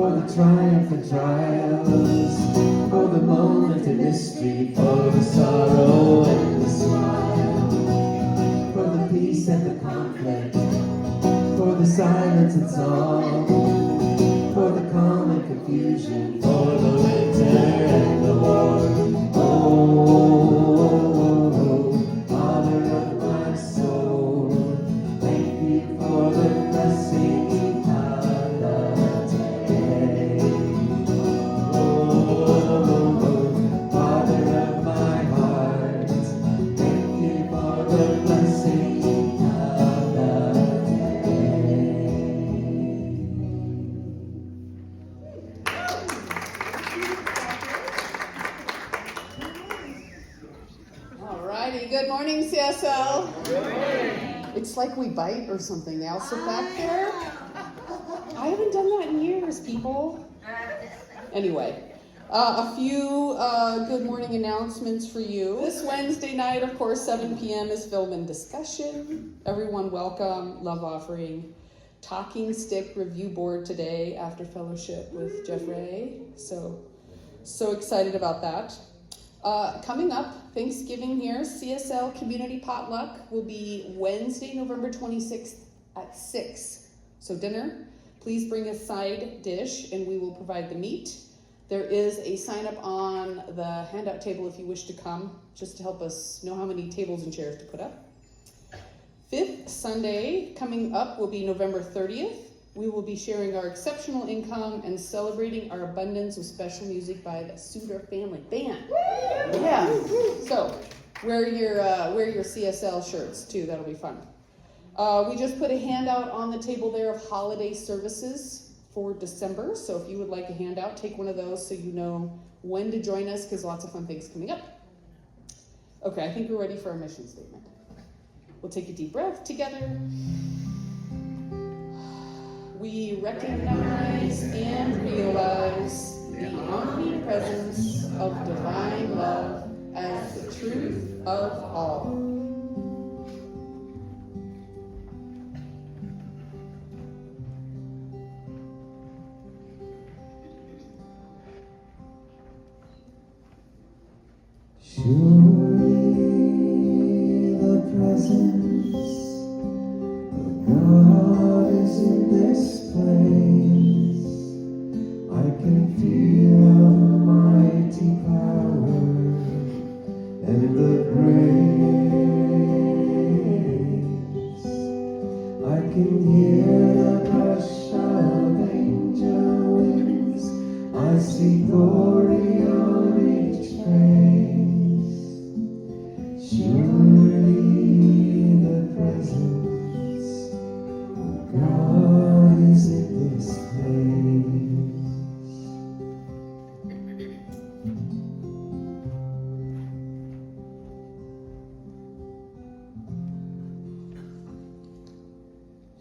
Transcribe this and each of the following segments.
for the triumph and trials, for the moment in mystery, for the sorrow and the smile, for the peace and the conflict, for the silence and song, for the calm and confusion, for the winter and the war. Oh, Father of my soul, thank you for the blessings of the day. Oh, Father of my heart, thank you for the blessings of the day. All righty, good morning, CSL. Good morning. It's like we bite or something. They all sit back there. I haven't done that in years, people. Anyway, a few good morning announcements for you. This Wednesday night, of course, 7 p.m. is film and discussion. Everyone welcome, love offering. Talking Stick review board today after fellowship with Jeff Ray. So excited about that. Coming up, Thanksgiving here, CSL Community Potluck will be Wednesday, November 26th at 6. So dinner, please bring a side dish and we will provide the meat. There is a sign up on the handout table if you wish to come, just to help us know how many tables and chairs to put up. 5th Sunday coming up will be November 30th. We will be sharing our exceptional income and celebrating our abundance with special music by the Suter Family Band. Yeah, so wear your CSL shirts too, that'll be fun. We just put a handout on the table there of holiday services for December, so if you would like a handout, take one of those so you know when to join us, because lots of fun things coming up. Okay, I think we're ready for our mission statement. We'll take a deep breath together. We recognize and realize the omnipresence of divine love as the truth of all. Surely the presence of God is in this place. I can feel almighty power and the grace. I can hear the rush of angel wings. I see glory on each face. Surely the presence of God is in this place.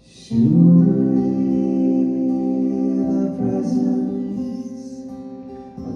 Surely the presence of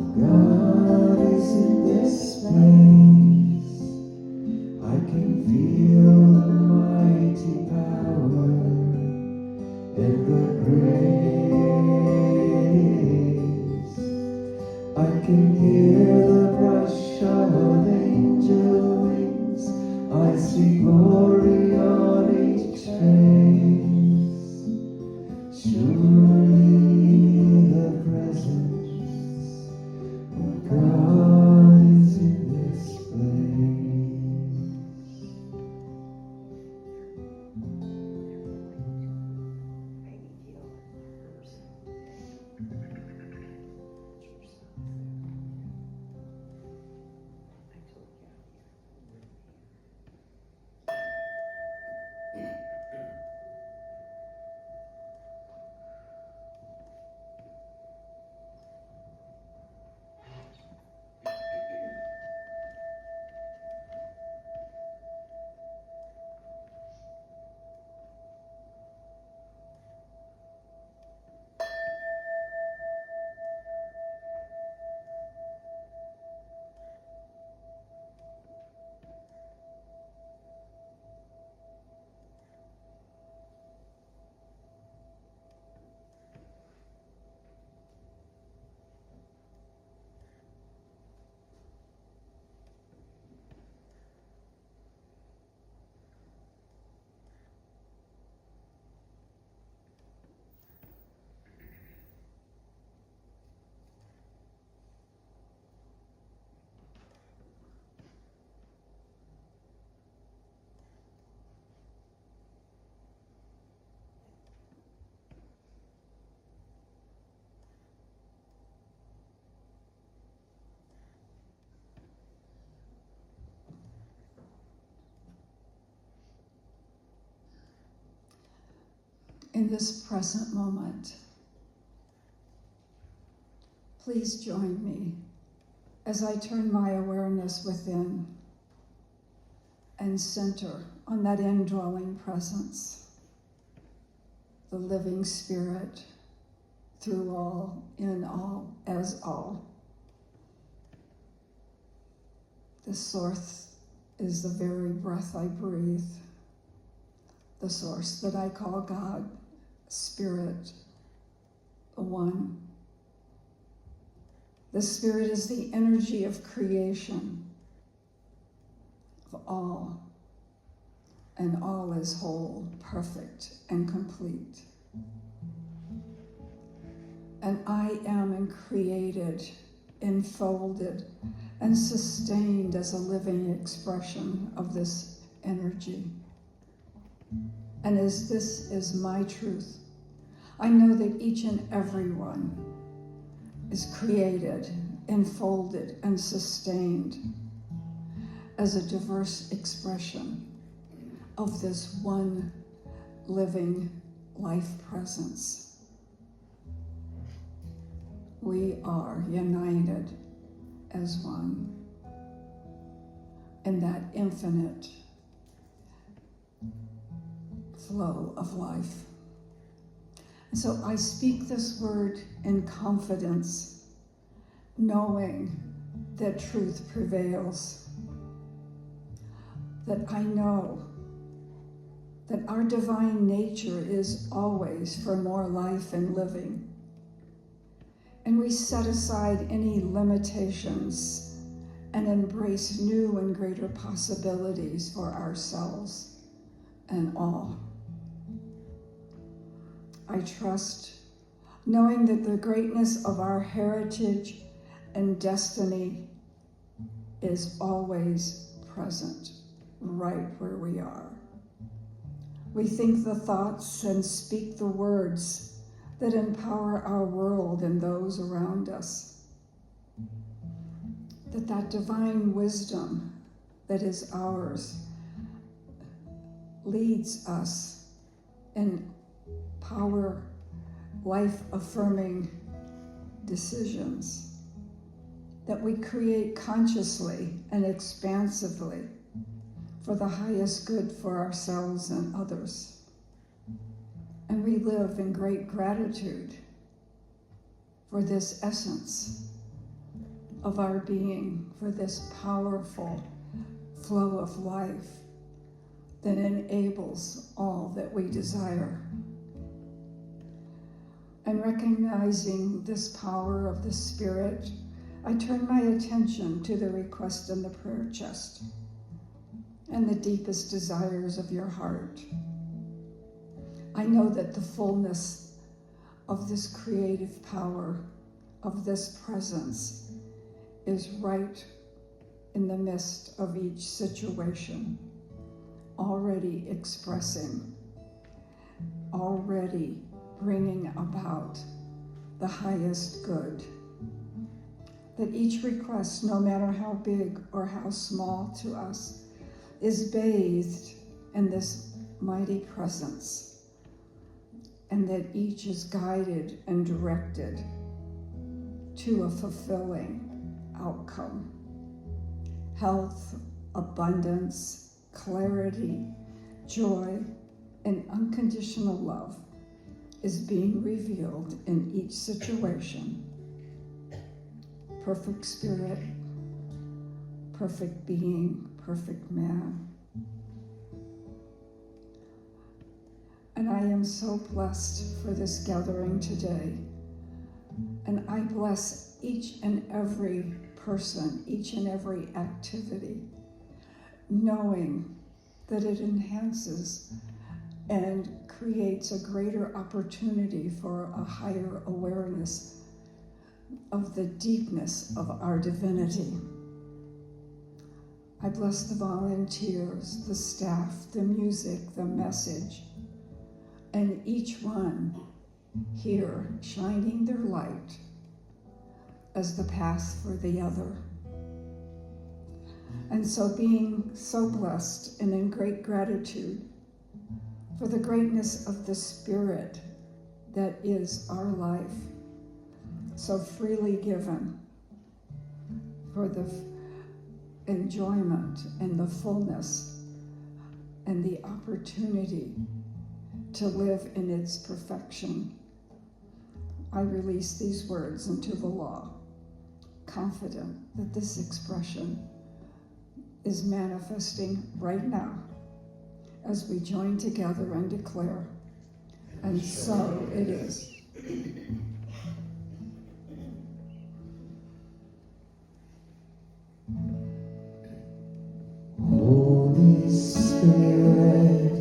in this present moment. Please join me as I turn my awareness within and center on that indwelling presence, the living Spirit, through all, in all, as all. The source is the very breath I breathe, the source that I call God, Spirit, the One. The Spirit is the energy of creation, of all, and all is whole, perfect, and complete. And I am created, enfolded, and sustained as a living expression of this energy. And as this is my truth, I know that each and every one is created, enfolded, and sustained as a diverse expression of this one living life presence. We are united as one in that infinite flow of life. And so I speak this word in confidence, knowing that truth prevails, that I know that our divine nature is always for more life and living. And we set aside any limitations and embrace new and greater possibilities for ourselves and all. I trust, knowing that the greatness of our heritage and destiny is always present, right where we are. We think the thoughts and speak the words that empower our world and those around us. That divine wisdom that is ours leads us in power, life-affirming decisions that we create consciously and expansively for the highest good for ourselves and others. And we live in great gratitude for this essence of our being, for this powerful flow of life that enables all that we desire. And recognizing this power of the Spirit, I turn my attention to the request in the prayer chest and the deepest desires of your heart. I know that the fullness of this creative power, of this presence, is right in the midst of each situation, already expressing, already bringing about the highest good. That each request, no matter how big or how small to us, is bathed in this mighty presence, and that each is guided and directed to a fulfilling outcome. Health, abundance, clarity, joy, and unconditional love is being revealed in each situation. Perfect spirit, perfect being, perfect man. And I am so blessed for this gathering today. And I bless each and every person, each and every activity, knowing that it enhances and creates a greater opportunity for a higher awareness of the deepness of our divinity. I bless the volunteers, the staff, the music, the message, and each one here shining their light as the path for the other. And so being so blessed and in great gratitude for the greatness of the Spirit that is our life, so freely given, for the enjoyment and the fullness and the opportunity to live in its perfection. I release these words into the law, confident that this expression is manifesting right now as we join together and declare, and so it is. Holy Spirit,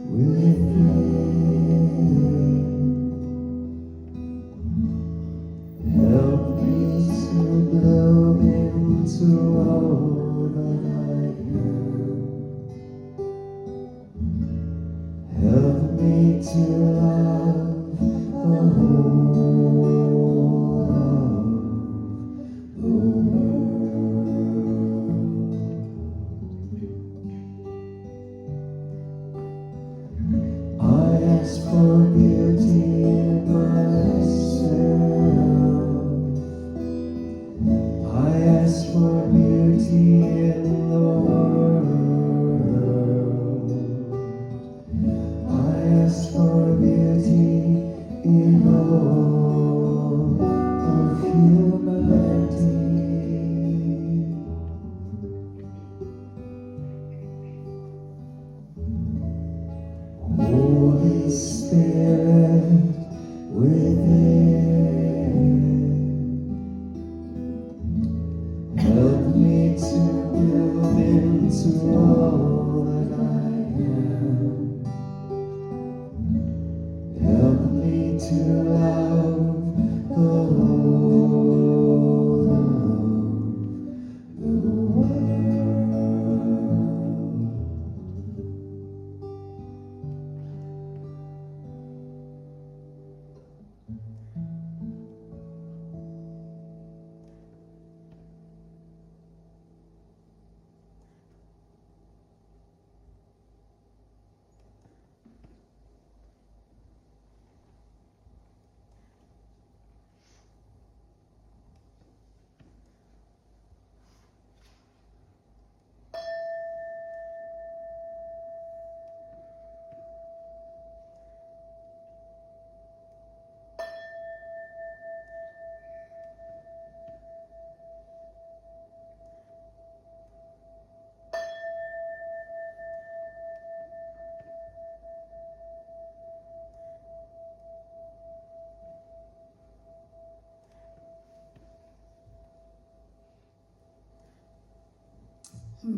within, help me to blow into all that I am. Help me to love the whole of the world. I ask for beauty in myself. I ask for beauty in the world. I ask for beauty in all of humanity. Holy Spirit within, help me to bloom into all that I am. Help me to love the whole of the world.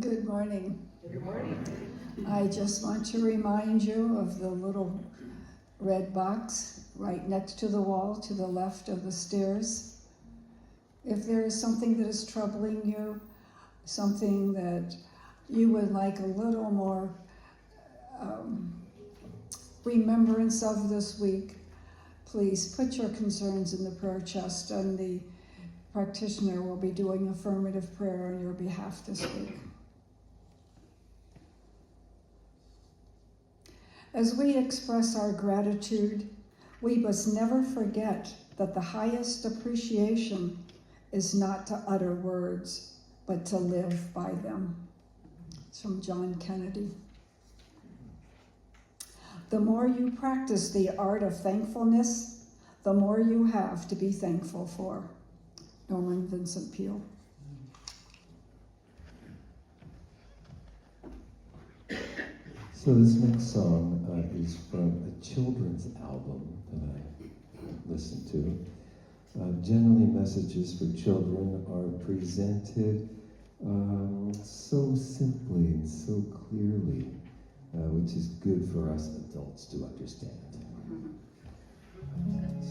Good morning. Good morning. I just want to remind you of the little red box right next to the wall to the left of the stairs. If there is something that is troubling you, something that you would like a little more remembrance of this week, please put your concerns in the prayer chest, and the practitioner will be doing affirmative prayer on your behalf this week. As we express our gratitude, we must never forget that the highest appreciation is not to utter words, but to live by them. It's from John Kennedy. The more you practice the art of thankfulness, the more you have to be thankful for. Norman Vincent Peale. So this next song is from a children's album that I listen to. Generally, messages for children are presented so simply and so clearly, which is good for us adults to understand.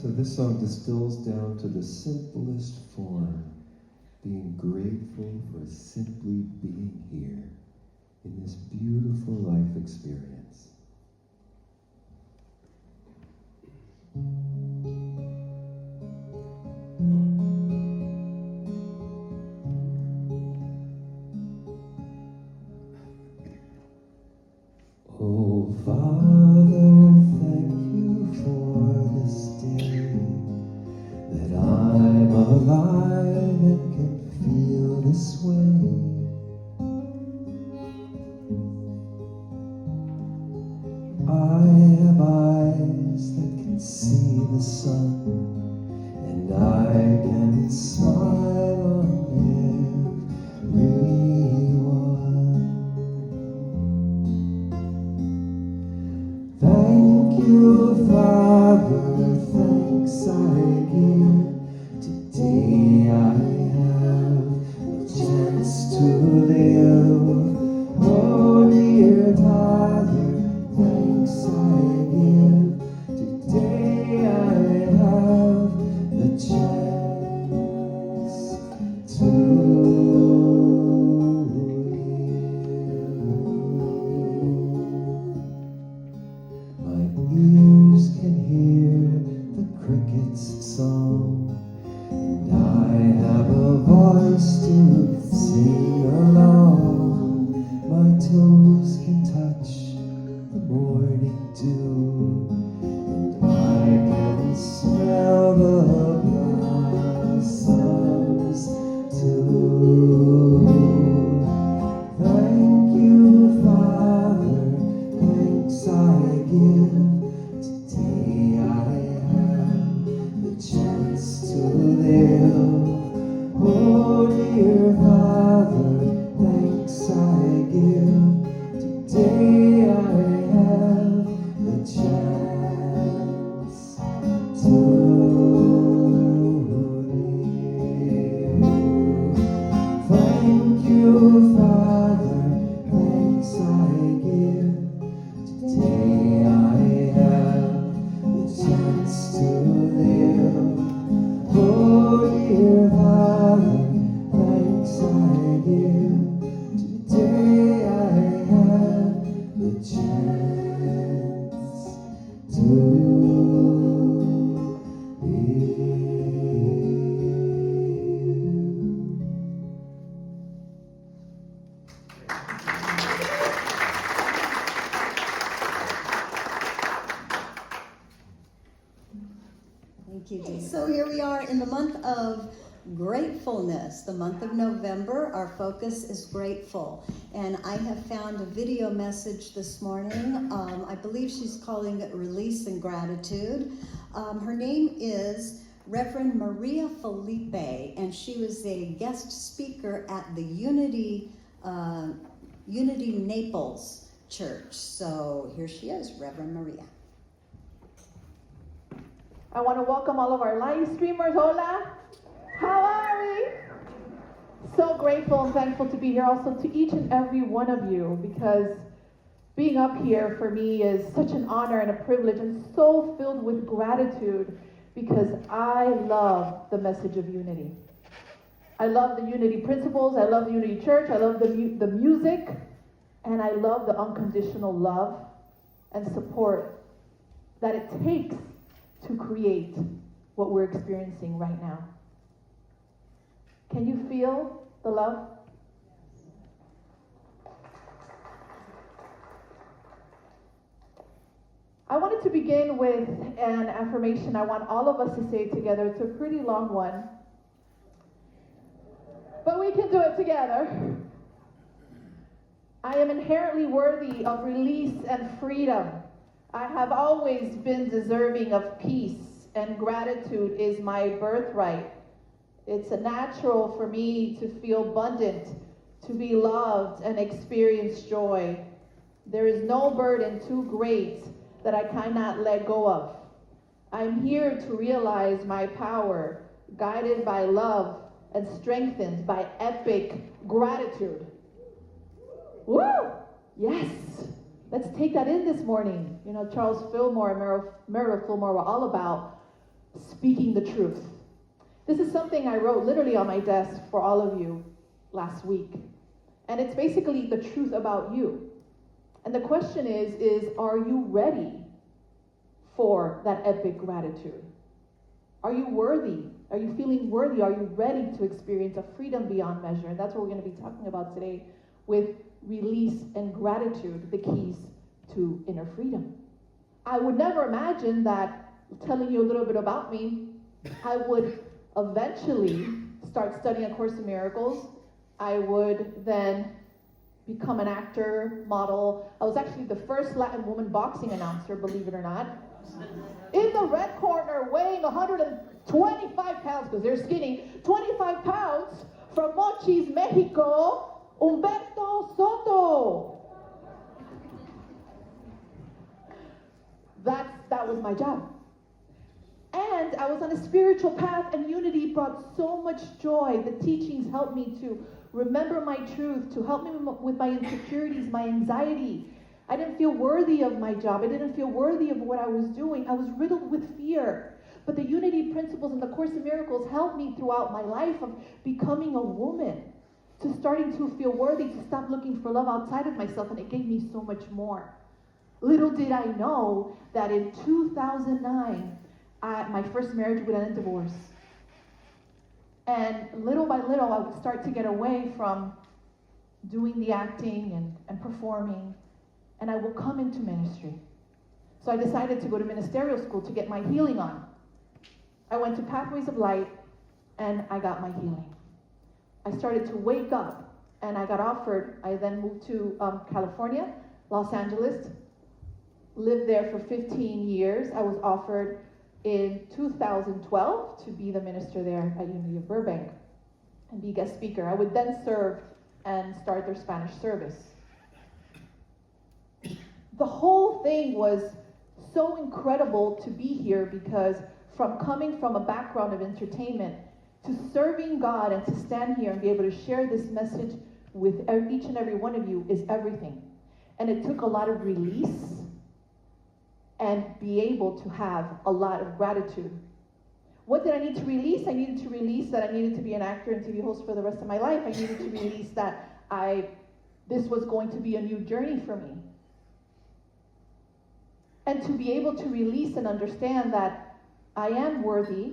So this song distills down to the simplest form, being grateful for simply being here in this beautiful life experience. Oh, Father, this way. I have eyes that can see the sun, and I can smile on everyone. Thank you, Father, thanks I give. Today I have a chance to live. Oh, dear Father, thanks I give. Today I have the chance to live. My ears can hear the crickets' song, and I have a voice to sing along. My toes can touch the morning dew, and I can smell the blossoms too. Thank you, Father, thanks I give. Today I have the chance to live. Oh, dear Father, thanks I give. Today I have the chance to live. Thank you, Father, thanks I give. Today I have the chance to live. Oh, dear Father, thanks I give. Today I have the chance to live. Thank you, Dee. So here we are in the month of gratefulness, the month of November. Our focus is grateful. And I have found a video message this morning. I believe she's calling it Release and Gratitude. Her name is Reverend Maria Felipe, and she was a guest speaker at the Unity Naples Church. So here she is, Reverend Maria. I want to welcome all of our live streamers. Hola. How are we? So grateful and thankful to be here, also to each and every one of you, because being up here for me is such an honor and a privilege, and so filled with gratitude, because I love the message of unity. I love the unity principles. I love the unity church. I love the music, and I love the unconditional love and support that it takes to create what we're experiencing right now. Can you feel the love? I wanted to begin with an affirmation I want all of us to say together. It's a pretty long one, but we can do it together. I am inherently worthy of release and freedom. I have always been deserving of peace, and gratitude is my birthright. It's a natural for me to feel abundant, to be loved, and experience joy. There is no burden too great that I cannot let go of. I'm here to realize my power, guided by love and strengthened by epic gratitude. Woo! Yes! Let's take that in this morning. You know, Charles Fillmore and Meryl Fillmore were all about speaking the truth. This is something I wrote literally on my desk for all of you last week. And it's basically the truth about you. And the question is are you ready for that epic gratitude? Are you worthy? Are you feeling worthy? Are you ready to experience a freedom beyond measure? And that's what we're going to be talking about today with release and gratitude, the keys to inner freedom. I would never imagine that, telling you a little bit about me, I would eventually start studying A Course in Miracles, I would then become an actor, model. I was actually the first Latin woman boxing announcer, believe it or not. In the red corner, weighing 125 pounds, because they're skinny, 25 pounds, from Mochis, Mexico, Humberto Soto. That was my job. And I was on a spiritual path, and unity brought so much joy. The teachings helped me to remember my truth, to help me with my insecurities, my anxiety. I didn't feel worthy of my job. I didn't feel worthy of what I was doing. I was riddled with fear. But the unity principles in the Course in Miracles helped me throughout my life of becoming a woman, to starting to feel worthy, to stop looking for love outside of myself, and it gave me so much more. Little did I know that in 2009, my first marriage would end in divorce. And little by little, I would start to get away from doing the acting and performing, and I will come into ministry. So I decided to go to ministerial school to get my healing on. I went to Pathways of Light, and I got my healing. I started to wake up, and I got offered. I then moved to California, Los Angeles, lived there for 15 years. I was offered in 2012 to be the minister there at Unity of Burbank and be guest speaker. I would then serve and start their Spanish service. The whole thing was so incredible to be here, because from coming from a background of entertainment to serving God and to stand here and be able to share this message with each and every one of you is everything. And it took a lot of release and be able to have a lot of gratitude. What did I need to release? I needed to release that I needed to be an actor and TV host for the rest of my life. I needed to release that this was going to be a new journey for me. And to be able to release and understand that I am worthy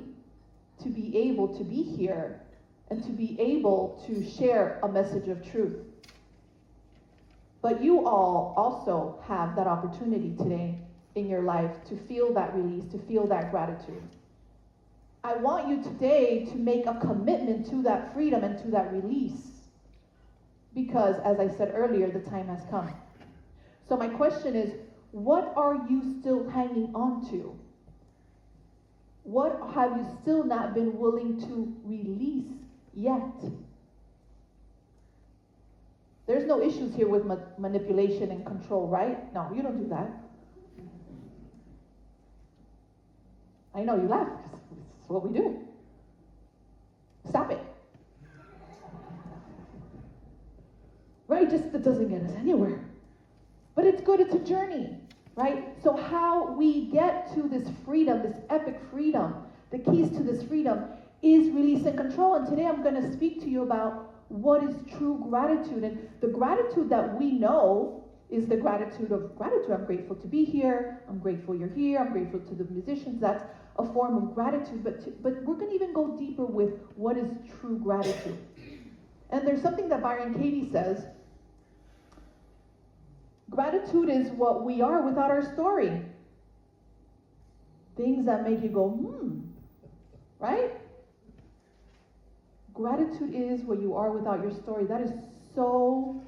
to be able to be here and to be able to share a message of truth. But you all also have that opportunity today in your life to feel that release, to feel that gratitude. I want you today to make a commitment to that freedom and to that release, because as I said earlier, the time has come. So my question is, what are you still hanging on to? What have you still not been willing to release yet? There's no issues here with manipulation and control, right? No, you don't do that. I know you laugh, because it's what we do. Stop it. Right? Just that doesn't get us anywhere. But it's good, it's a journey, right? So how we get to this freedom, this epic freedom, the keys to this freedom is release and control. And today I'm going to speak to you about what is true gratitude. And the gratitude that we know is the gratitude of gratitude. I'm grateful to be here. I'm grateful you're here. I'm grateful to the musicians. That's a form of gratitude. But we're going to even go deeper with what is true gratitude. And there's something that Byron Katie says. Gratitude is what we are without our story. Things that make you go, right? Gratitude is what you are without your story. That is so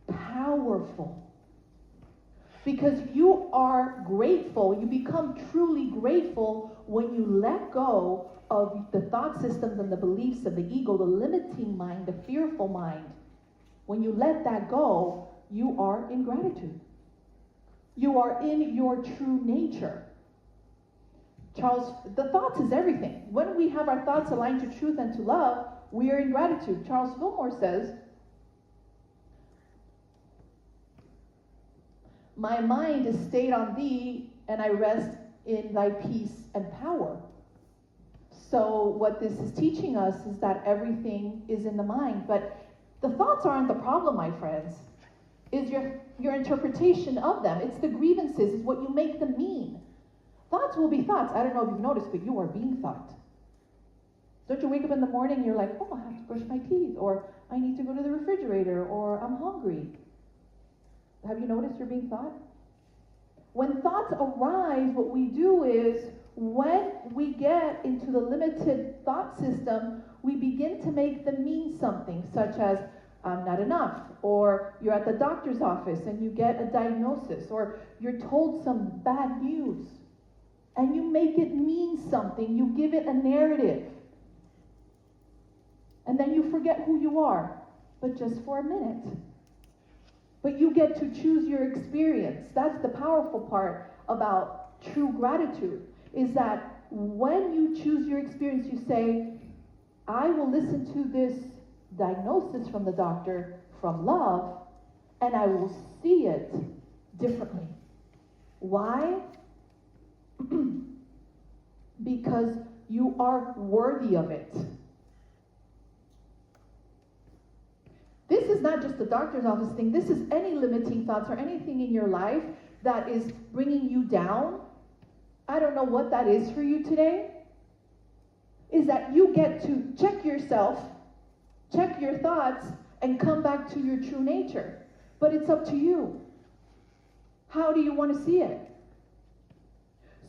powerful. Because you are grateful, you become truly grateful when you let go of the thought systems and the beliefs of the ego, the limiting mind, the fearful mind. When you let that go, you are in gratitude. You are in your true nature. The thoughts is everything. When we have our thoughts aligned to truth and to love, we are in gratitude. Charles Fillmore says, "My mind is stayed on thee, and I rest in thy peace and power." So what this is teaching us is that everything is in the mind. But the thoughts aren't the problem, my friends. Is your interpretation of them. It's the grievances, is what you make them mean. Thoughts will be thoughts. I don't know if you've noticed, but you are being thought. Don't you wake up in the morning and you're like, oh, I have to brush my teeth, or I need to go to the refrigerator, or I'm hungry. Have you noticed you're being thought? When thoughts arise, what we do is, when we get into the limited thought system, we begin to make them mean something, such as, I'm not enough. Or you're at the doctor's office and you get a diagnosis, or you're told some bad news, and you make it mean something. You give it a narrative. And then you forget who you are, but just for a minute. But you get to choose your experience. That's the powerful part about true gratitude, is that when you choose your experience, you say, I will listen to this diagnosis from the doctor from love, and I will see it differently. Why? Because you are worthy of it. This is not just the doctor's office thing. This is any limiting thoughts or anything in your life that is bringing you down. I don't know what that is for you today. Is that you get to check yourself, check your thoughts, and come back to your true nature. But it's up to you. How do you want to see it?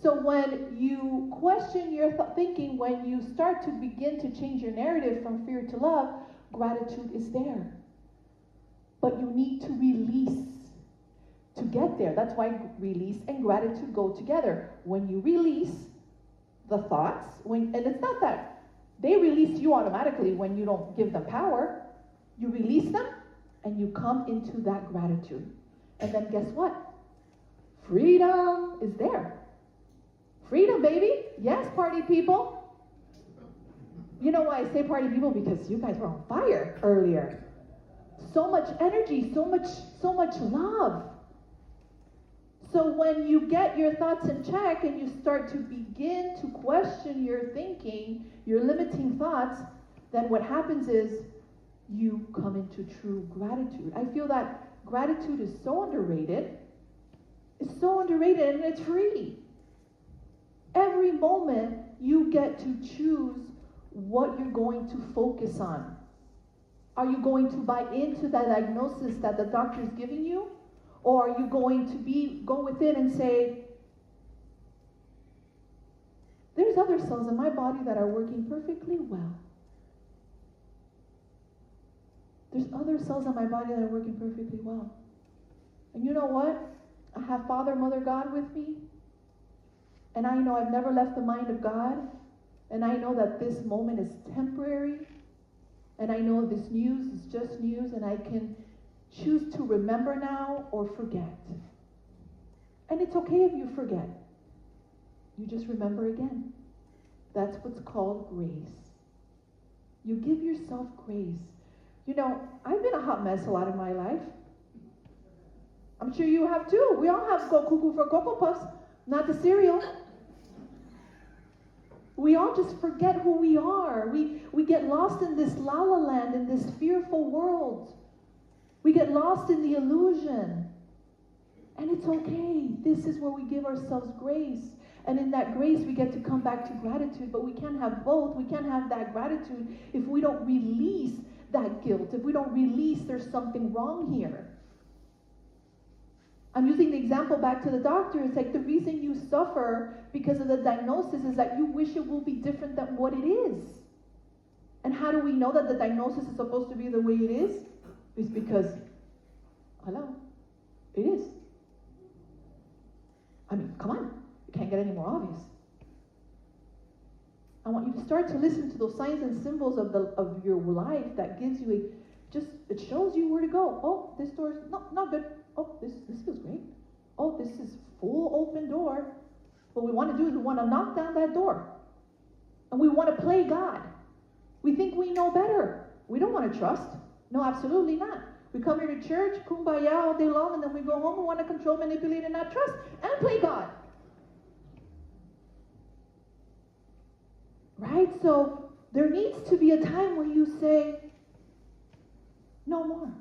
So when you question your thinking, when you start to begin to change your narrative from fear to love, gratitude is there. But you need to release to get there. That's why release and gratitude go together. When you release the thoughts, and it's not that they release you automatically when you don't give them power. You release them and you come into that gratitude. And then guess what? Freedom is there. Freedom, baby. Yes, party people. You know why I say party people? Because you guys were on fire earlier. So much energy, so much love. So when you get your thoughts in check and you start to begin to question your thinking, your limiting thoughts, then what happens is you come into true gratitude. I feel that gratitude is so underrated. It's so underrated, and it's free. Every moment you get to choose what you're going to focus on. Are you going to buy into that diagnosis that the doctor is giving you? Or are you going to go within and say, there's other cells in my body that are working perfectly well. There's other cells in my body that are working perfectly well. And you know what? I have Father, Mother, God with me. And I know I've never left the mind of God. And I know that this moment is temporary. And I know this news is just news, and I can choose to remember now or forget. And it's okay if you forget. You just remember again. That's what's called grace. You give yourself grace. You know, I've been a hot mess a lot of my life. I'm sure you have too. We all have go cuckoo for Cocoa Puffs, not the cereal. We all just forget who we are. We get lost in this la la land, in this fearful world. We get lost in the illusion. And it's okay. This is where we give ourselves grace. And in that grace, we get to come back to gratitude. But we can't have both. We can't have that gratitude if we don't release that guilt. If we don't release there's something wrong here. I'm using the example back to the doctor. It's like the reason you suffer because of the diagnosis is that you wish it will be different than what it is. And how do we know that the diagnosis is supposed to be the way it is? It's because, hello, it is. I mean, come on. It can't get any more obvious. I want you to start to listen to those signs and symbols of your life that gives you it shows you where to go. Oh, this door's not good. Oh, this feels great. Oh, this is full open door. What we want to do is we want to knock down that door. And we want to play God. We think we know better. We don't want to trust. No, absolutely not. We come here to church, kumbaya all day long, and then we go home and want to control, manipulate, and not trust, and play God. Right? So there needs to be a time where you say, no more.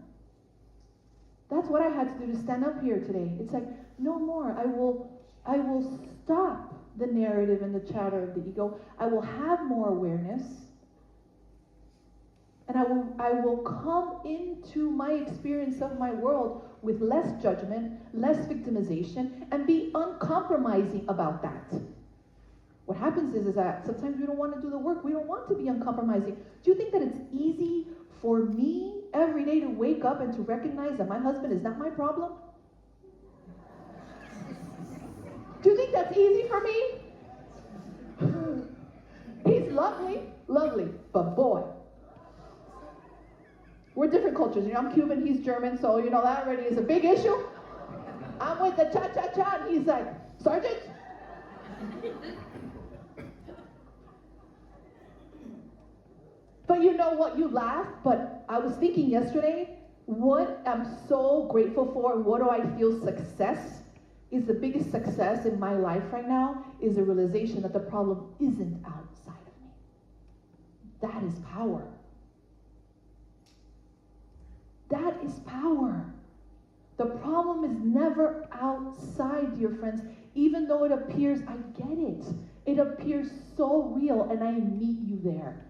That's what I had to do to stand up here today. It's like, no more. I will stop the narrative and the chatter of the ego. I will have more awareness. And I will come into my experience of my world with less judgment, less victimization, and be uncompromising about that. What happens is that sometimes we don't want to do the work. We don't want to be uncompromising. Do you think that it's easy For me, every day to wake up and to recognize that my husband is not my problem? Do you think that's easy for me? He's lovely, lovely, but boy, we're different cultures. I'm Cuban, he's German, so that already is a big issue. I'm with the cha-cha-cha, and he's like, Sergeant? But you know what, you laugh, but I was thinking yesterday, what I'm so grateful for, what do I feel success is the biggest success in my life right now, is the realization that the problem isn't outside of me. That is power. That is power. The problem is never outside, dear friends, even though it appears, I get it. It appears so real, and I meet you there.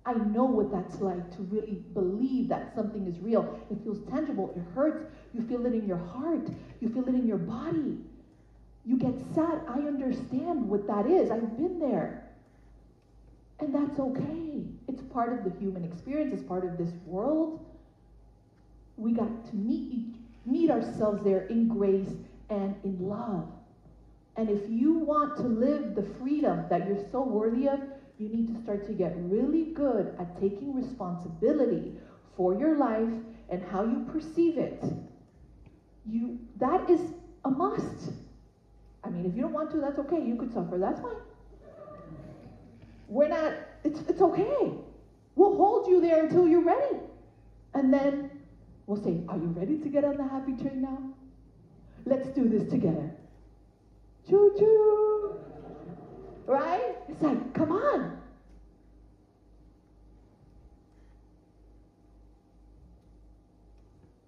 I know what that's like to really believe that something is real. It feels tangible, it hurts, you feel it in your heart, you feel it in your body. You get sad, I understand what that is, I've been there. And that's okay. It's part of the human experience, it's part of this world. We got to meet ourselves there in grace and in love. And if you want to live the freedom that you're so worthy of, you need to start to get really good at taking responsibility for your life and how you perceive it. That is a must. I mean, if you don't want to, that's okay. You could suffer, that's fine. It's okay. We'll hold you there until you're ready. And then we'll say, are you ready to get on the happy train now? Let's do this together. Choo-choo. Right? It's like, come on.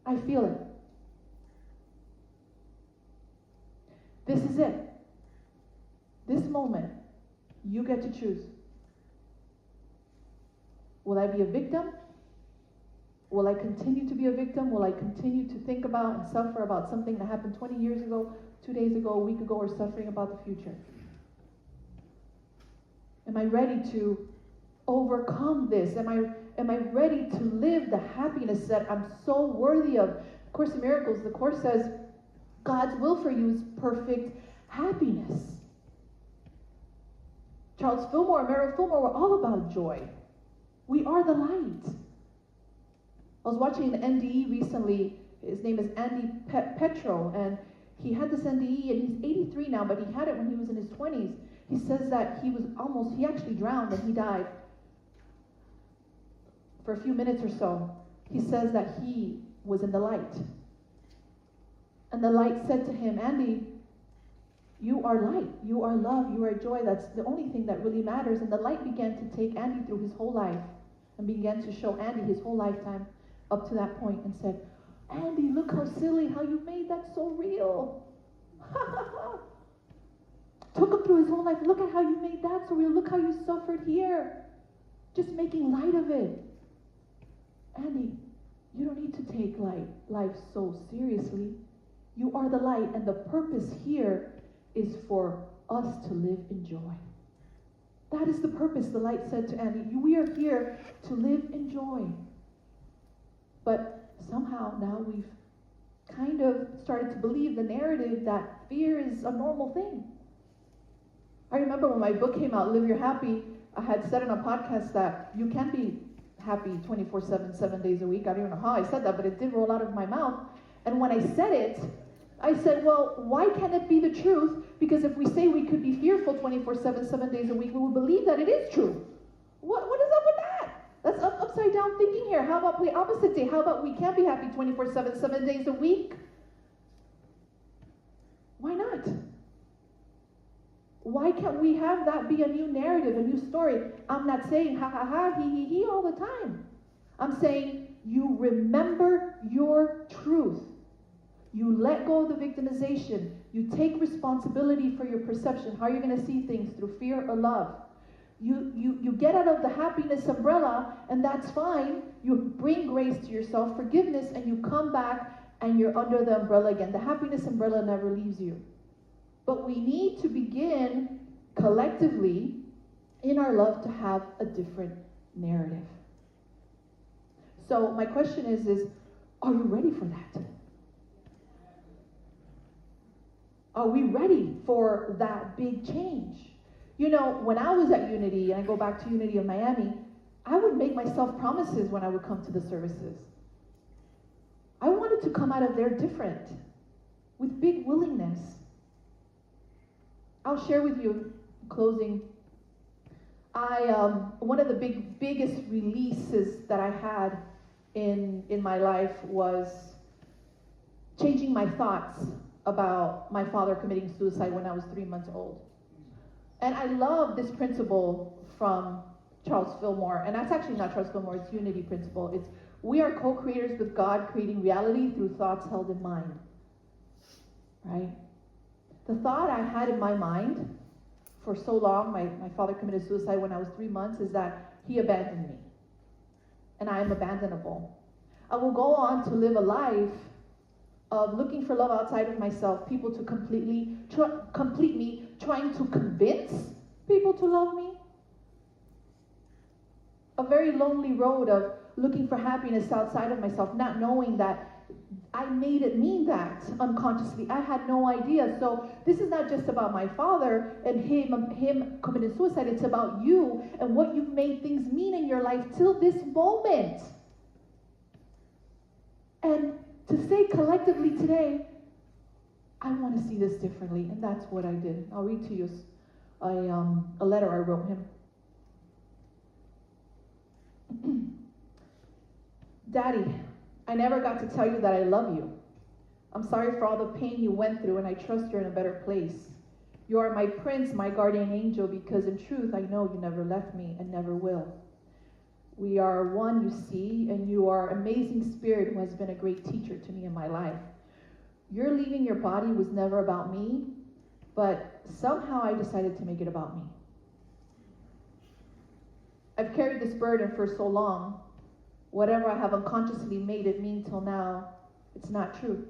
I feel it. This is it. This moment, you get to choose. Will I be a victim? Will I continue to be a victim? Will I continue to think about and suffer about something that happened 20 years ago, 2 days ago, a week ago, or suffering about the future? Am I ready to overcome this? Am I ready to live the happiness that I'm so worthy of? Course in Miracles, the Course says, God's will for you is perfect happiness. Charles Fillmore and Merrill Fillmore were all about joy. We are the light. I was watching an NDE recently. His name is Andy Petro, and he had this NDE, and he's 83 now, but he had it when he was in his 20s. He says that he actually drowned and he died for a few minutes or so. He says that he was in the light. And the light said to him, Andy, you are light, you are love, you are joy. That's the only thing that really matters. And the light began to take Andy through his whole life and began to show Andy his whole lifetime up to that point and said, Andy, look how silly, how you made that so real. Took him through his whole life. Look at how you made that so real. Look how you suffered here. Just making light of it. Andy, you don't need to take life so seriously. You are the light, and the purpose here is for us to live in joy. That is the purpose, the light said to Andy. We are here to live in joy. But somehow now we've kind of started to believe the narrative that fear is a normal thing. I remember when my book came out, Live Your Happy, I had said in a podcast that you can be happy 24/7, 7 days a week. I don't even know how I said that, but it did roll out of my mouth. And when I said it, I said, well, why can't it be the truth? Because if we say we could be fearful 24/7, 7 days a week, we will believe that it is true. What is up with that? That's upside down thinking here. How about the opposite day? How about we can't be happy 24/7, 7 days a week? Why not? Why can't we have that be a new narrative, a new story? I'm not saying ha ha ha, he all the time. I'm saying you remember your truth. You let go of the victimization. You take responsibility for your perception. How are you going to see things, through fear or love? You get out of the happiness umbrella, and that's fine. You bring grace to yourself, forgiveness, and you come back and you're under the umbrella again. The happiness umbrella never leaves you. But we need to begin collectively in our love to have a different narrative. So my question is, are you ready for that? Are we ready for that big change? You know, when I was at Unity, and I go back to Unity of Miami, I would make myself promises when I would come to the services. I wanted to come out of there different, with big willingness. I'll share with you, in closing, one of the biggest releases that I had in my life was changing my thoughts about my father committing suicide when I was 3 months old. And I love this principle from Charles Fillmore, and that's actually not Charles Fillmore, it's Unity principle. It's, we are co-creators with God, creating reality through thoughts held in mind. Right? The thought I had in my mind for so long, my father committed suicide when I was 3 months, is that he abandoned me. And I am abandonable. I will go on to live a life of looking for love outside of myself, people to complete me, trying to convince people to love me. A very lonely road of looking for happiness outside of myself, not knowing that I made it mean that unconsciously. I had no idea. So this is not just about my father and him committing suicide. It's about you and what you've made things mean in your life till this moment. And to say collectively today, I want to see this differently. And that's what I did. I'll read to you a letter I wrote him. Daddy, I never got to tell you that I love you. I'm sorry for all the pain you went through, and I trust you're in a better place. You are my prince, my guardian angel, because in truth, I know you never left me and never will. We are one, you see, and you are an amazing spirit who has been a great teacher to me in my life. Your leaving your body was never about me, but somehow I decided to make it about me. I've carried this burden for so long. Whatever I have unconsciously made it mean till now, it's not true.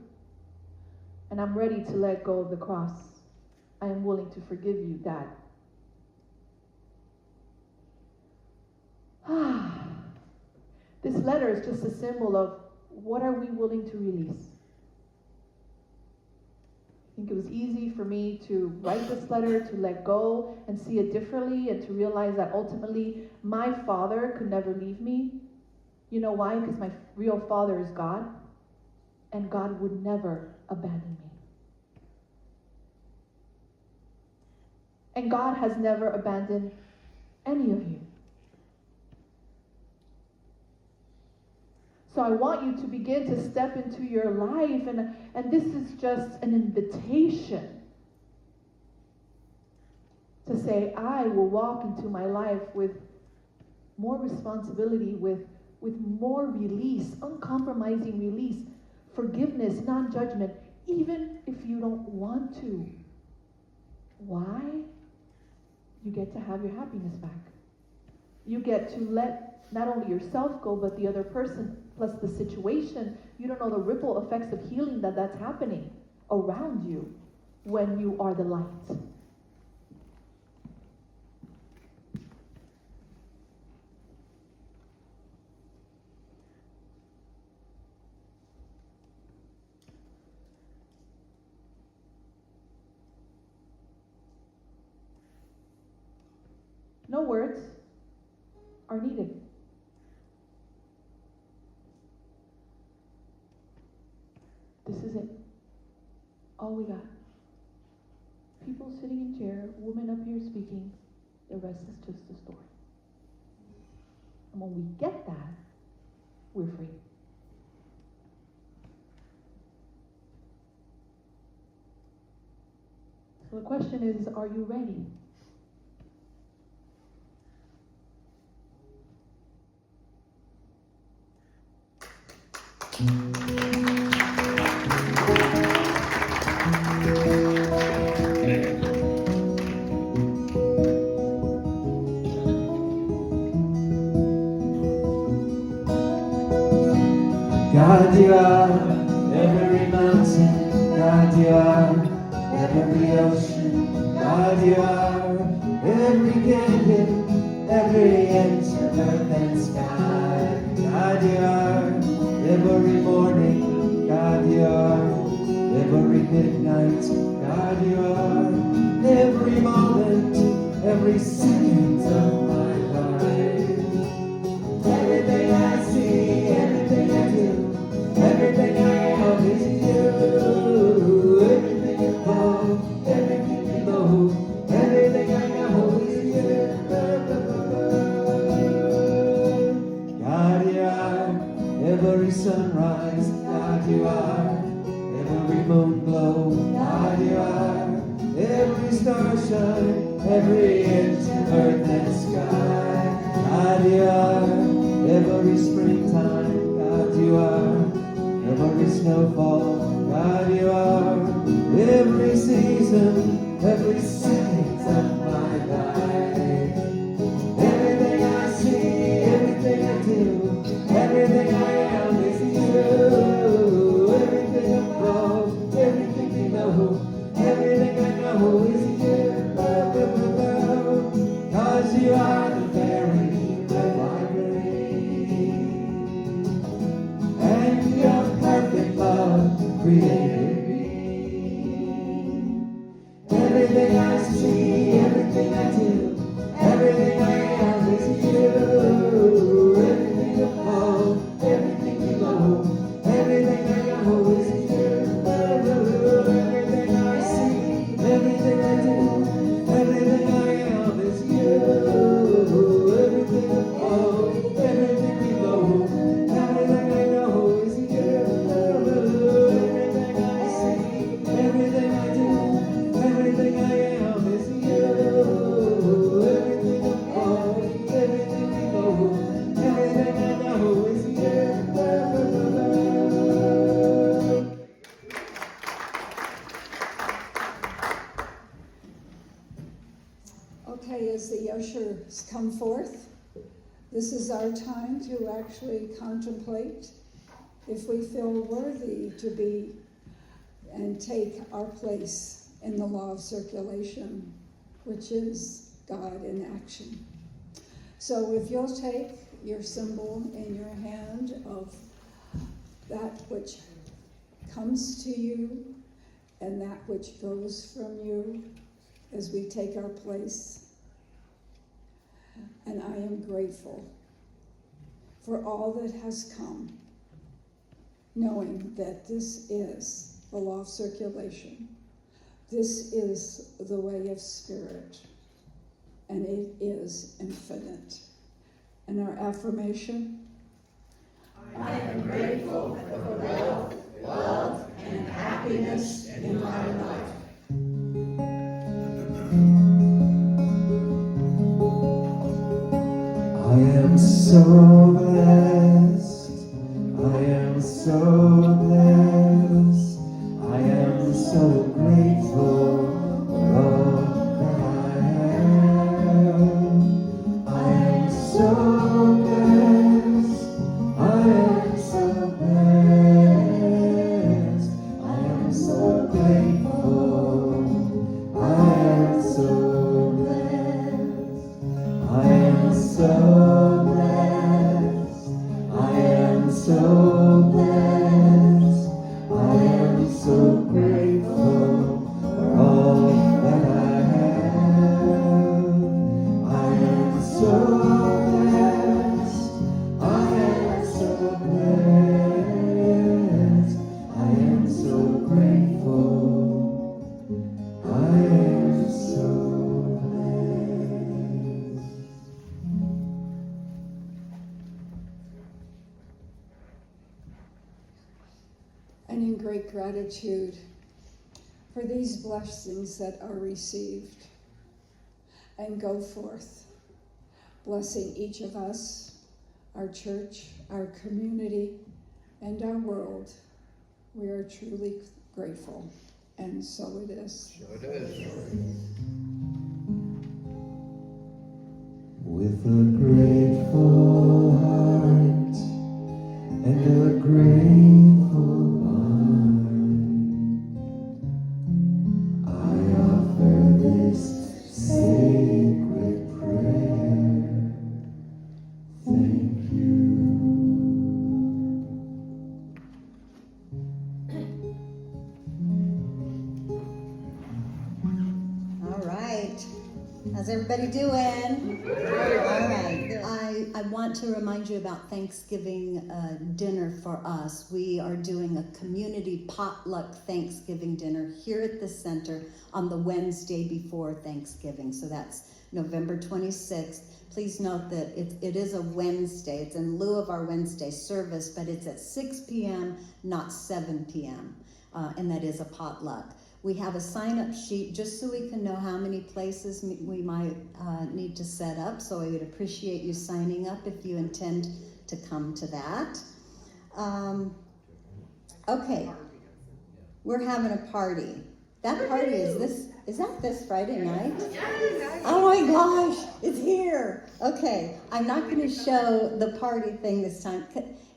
And I'm ready to let go of the cross. I am willing to forgive you, Dad. This letter is just a symbol of what are we willing to release. I think it was easy for me to write this letter, to let go and see it differently, and to realize that ultimately my father could never leave me. You know why? Because my real father is God, and God would never abandon me. And God has never abandoned any of you. So I want you to begin to step into your life, and this is just an invitation to say, I will walk into my life with more responsibility, with more release, uncompromising release, forgiveness, non-judgment, even if you don't want to. Why? You get to have your happiness back. You get to let not only yourself go, but the other person, plus the situation. You don't know the ripple effects of healing that's happening around you when you are the light. No words are needed. This is it. All we got. People sitting in chair, women up here speaking. The rest is just a story. And when we get that, we're free. So the question is, are you ready? God, you are every mountain. God, you are every ocean. God, you are every given, every inch of earth and sky. God, you are every morning. God, you are every midnight. God, you are every moment, every second of my life. Everything I see, everything I do, everything I am is you. Everything you know, everything you know, everything I know is you. God, you are every sunrise. God, you are every moon glow. God, you are every star shine, every inch of earth and sky. God, you are every springtime. God, you are every snowfall. God, you are every season, every second of my life. Everything I see, everything I do, everything I am is you. Everything I know, everything you know, everything I know is you. 'Cause you are the very library, and your perfect love created me. Everything I see, everything I do, everything I am is you. Everything you know, everything you know, everything I know is you. Everything I see, everything I do, everything I am is you. Everything you know, everything you know, everything I know is you. Everything I see, everything I do, everything I am is you. Everything you know, everything you know, everything I know is you. Okay, as the ushers come forth, this is our time to actually contemplate if we feel worthy to be and take our place in the law of circulation, which is God in action. So if you'll take your symbol in your hand of that which comes to you and that which goes from you as we take our place. And I am grateful for all that has come, knowing that this is the law of circulation. This is the way of spirit, and it is infinite. And our affirmation: I am grateful for wealth, love, and happiness in my life. I am so blessed. I am so blessed. I am so grateful for all that I have. I am so blessed. I am so blessed. I am so grateful. I am so blessed. I am so blessed. I am so blessed. I am so grateful for all that I have. I am so blessed. I am so blessed. I am so grateful. I am so blessed. And in great gratitude for these blessings that are received, and go forth, blessing each of us, our church, our community, and our world. We are truly grateful, and so it is. With a grateful heart and a grateful mind, I offer this sacred prayer. Thank you. everybody doing? All right. I want to remind you about Thanksgiving dinner for us. We are doing a community potluck Thanksgiving dinner here at the center on the Wednesday before Thanksgiving. So that's November 26th. Please note that it is a Wednesday. It's in lieu of our Wednesday service, but it's at 6 p.m., not 7 p.m., and that is a potluck. We have a sign-up sheet just so we can know how many places we might need to set up, so I would appreciate you signing up if you intend to come to that. Okay, we're having a party. That party is that this Friday night? Oh my gosh, it's here. Okay, I'm not going to show the party thing this time,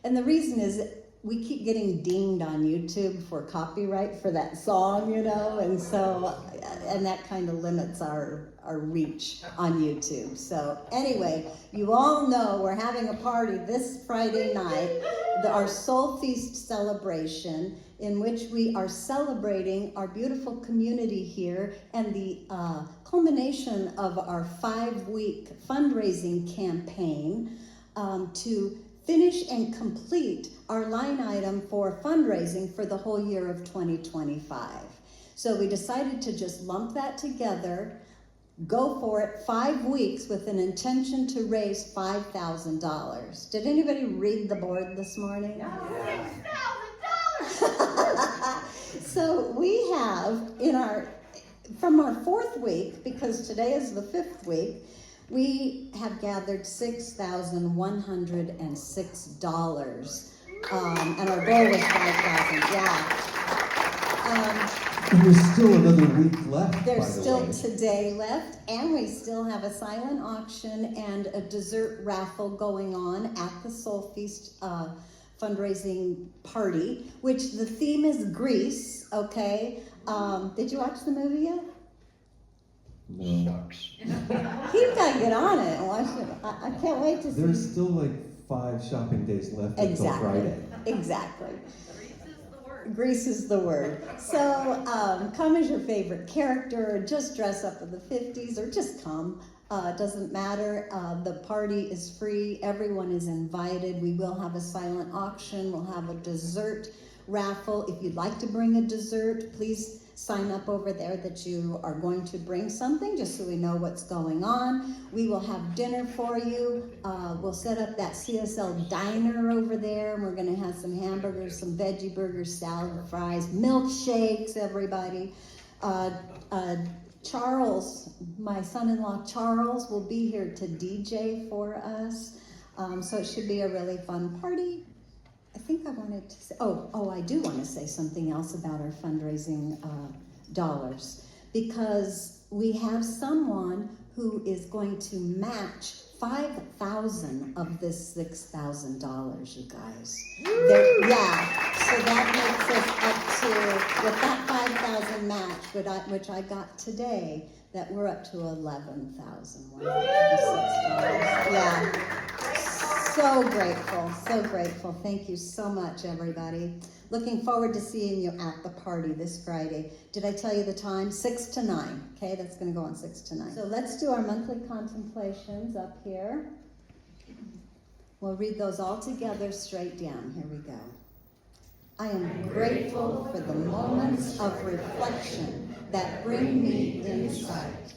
and the reason is we keep getting dinged on YouTube for copyright for that song, you know, and so, and that kind of limits our reach on YouTube. So anyway, you all know we're having a party this Friday night, our Soul Feast celebration, in which we are celebrating our beautiful community here and the culmination of our 5-week fundraising campaign to finish and complete our line item for fundraising for the whole year of 2025. So we decided to just lump that together, go for it, 5 weeks with an intention to raise $5,000. Did anybody read the board this morning? $6,000! So we have from our 4th week, because today is the 5th week, we have gathered $6,106, and our goal was $5,000. Yeah. And there's still another week left. There's by the still way. today left, and we still have a silent auction and a dessert raffle going on at the Soul Feast fundraising party, which the theme is Greece. Okay. Did you watch the movie yet? No. You've got to get on it and watch it. I can't wait to see. There's still like 5 shopping days left until Friday. Exactly. Grease is the word. So come as your favorite character, or just dress up in the 50s, or just come. It doesn't matter. The party is free. Everyone is invited. We will have a silent auction. We'll have a dessert raffle. If you'd like to bring a dessert, please sign up over there that you are going to bring something, just so we know what's going on. We will have dinner for you. We'll set up that CSL diner over there, and we're going to have some hamburgers, some veggie burgers, salad, fries, milkshakes, everybody. Charles, my son-in-law Charles, will be here to DJ for us. So it should be a really fun party. I think I wanted to say, I do want to say something else about our fundraising dollars, because we have someone who is going to match $5,000 of this $6,000, you guys. So that makes us up to, with that $5,000 match, which I got today, that we're up to $11,106. Yeah. So grateful. Thank you so much, everybody. Looking forward to seeing you at the party this Friday. Did I tell you the time? 6 to 9. Okay, that's going to go on 6 to 9. So let's do our monthly contemplations up here. We'll read those all together straight down. Here we go. I am grateful for the moments of reflection that bring me insight.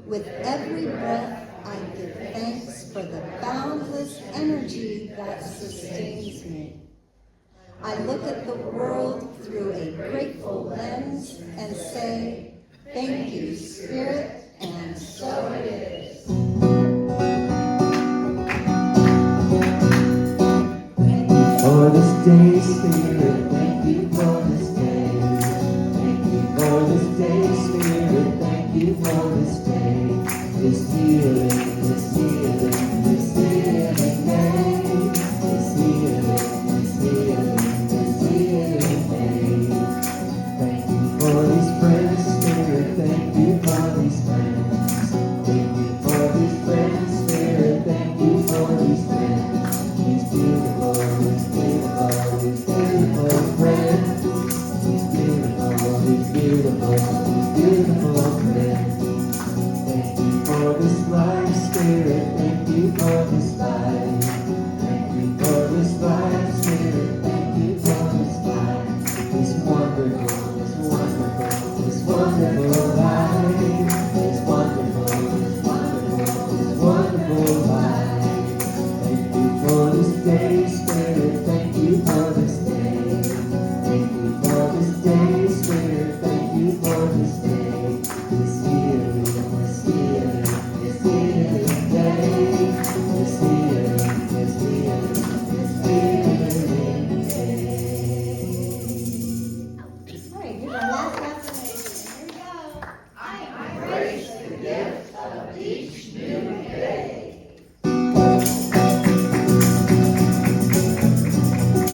With every breath, I give thanks for the boundless energy that sustains me. I look at the world through a grateful lens and say, thank you, Spirit, and so it is. For this day, Spirit, thank you for this day. Thank you for this day, Spirit, thank you for this day. This healing.